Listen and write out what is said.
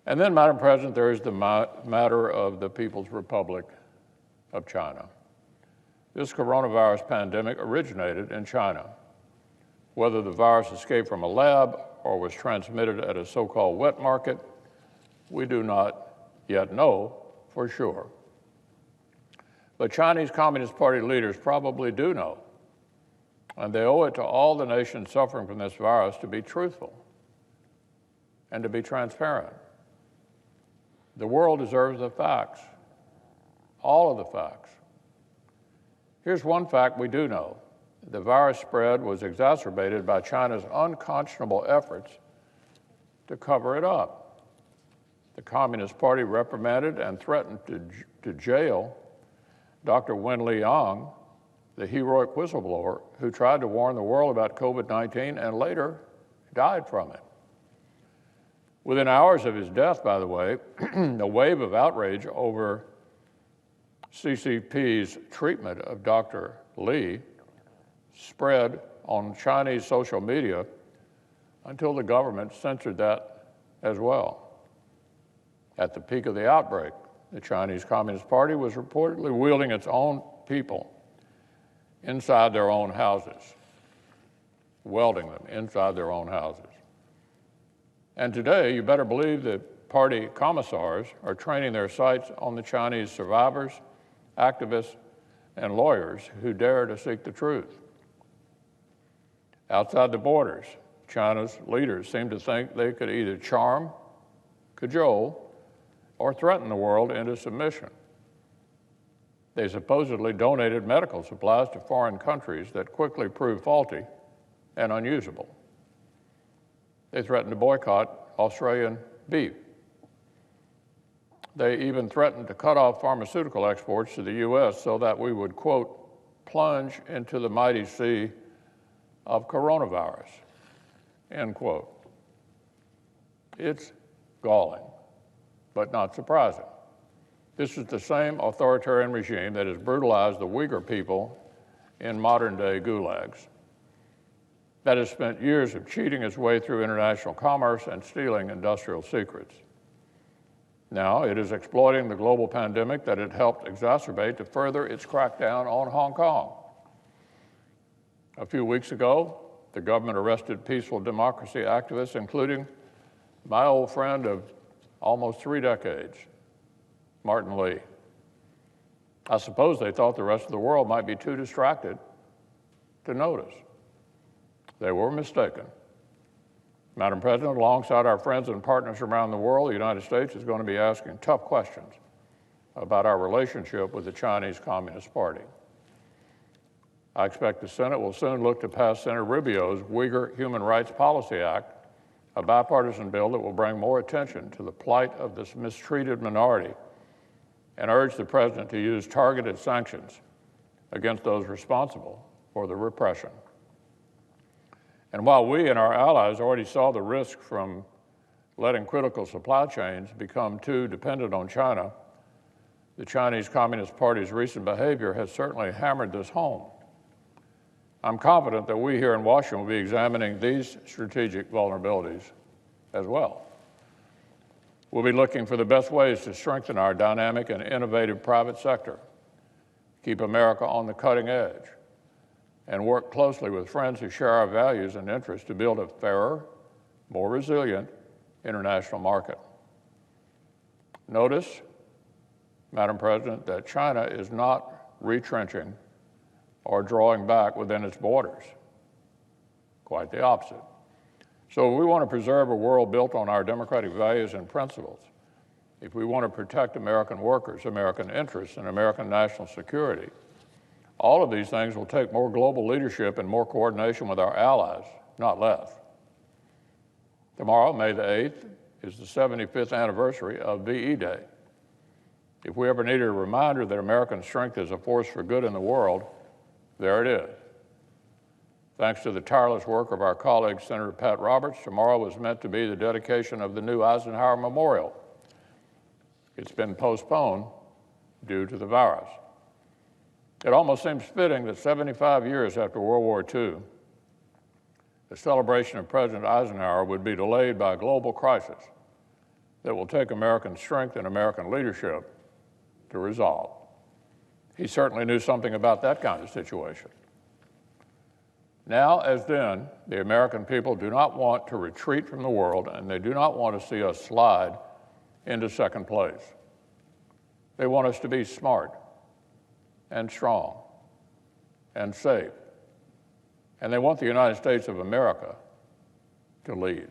And then, Madam President, there is the matter of the People's Republic of China. This coronavirus pandemic originated in China. Whether the virus escaped from a lab or was transmitted at a so-called wet market, we do not yet know for sure. But Chinese Communist Party leaders probably do know, and they owe it to all the nations suffering from this virus to be truthful and to be transparent. The world deserves the facts, all of the facts. Here's one fact we do know. The virus spread was exacerbated by China's unconscionable efforts to cover it up. The Communist Party reprimanded and threatened to jail Dr. Wen Liang, the heroic whistleblower who tried to warn the world about COVID-19 and later died from it. Within hours of his death, by the way, a wave of outrage over CCP's treatment of Dr. Li spread on Chinese social media until the government censored that as well. At the peak of the outbreak, the Chinese Communist Party was reportedly wielding its own people inside their own houses, welding them inside their own houses. And today, you better believe that party commissars are training their sights on the Chinese survivors, activists, and lawyers who dare to seek the truth. Outside the borders, China's leaders seem to think they could either charm, cajole, or threaten the world into submission. They supposedly donated medical supplies to foreign countries that quickly proved faulty and unusable. They threatened to boycott Australian beef. They even threatened to cut off pharmaceutical exports to the U.S. so that we would, quote, plunge into the mighty sea of coronavirus, end quote. It's galling, but not surprising. This is the same authoritarian regime that has brutalized the Uyghur people in modern-day gulags, that has spent years of cheating its way through international commerce and stealing industrial secrets. Now it is exploiting the global pandemic that it helped exacerbate to further its crackdown on Hong Kong. A few weeks ago, the government arrested peaceful democracy activists, including my old friend of almost 3 decades, Martin Lee. I suppose they thought the rest of the world might be too distracted to notice. They were mistaken. Madam President, alongside our friends and partners around the world, the United States is going to be asking tough questions about our relationship with the Chinese Communist Party. I expect the Senate will soon look to pass Senator Rubio's Uyghur Human Rights Policy Act, a bipartisan bill that will bring more attention to the plight of this mistreated minority, and urge the President to use targeted sanctions against those responsible for the repression. And while we and our allies already saw the risk from letting critical supply chains become too dependent on China, the Chinese Communist Party's recent behavior has certainly hammered this home. I'm confident that we here in Washington will be examining these strategic vulnerabilities as well. We'll be looking for the best ways to strengthen our dynamic and innovative private sector, keep America on the cutting edge, and work closely with friends who share our values and interests to build a fairer, more resilient international market. Notice, Madam President, that China is not retrenching or drawing back within its borders. Quite the opposite. So if we want to preserve a world built on our democratic values and principles, if we want to protect American workers, American interests, and American national security, all of these things will take more global leadership and more coordination with our allies, not less. Tomorrow, May the 8th, is the 75th anniversary of VE Day. If we ever needed a reminder that American strength is a force for good in the world, there it is. Thanks to the tireless work of our colleague, Senator Pat Roberts, tomorrow was meant to be the dedication of the new Eisenhower Memorial. It's been postponed due to the virus. It almost seems fitting that 75 years after World War II, the celebration of President Eisenhower would be delayed by a global crisis that will take American strength and American leadership to resolve. He certainly knew something about that kind of situation. Now, as then, the American people do not want to retreat from the world, and they do not want to see us slide into second place. They want us to be smart and strong and safe, and they want the United States of America to lead.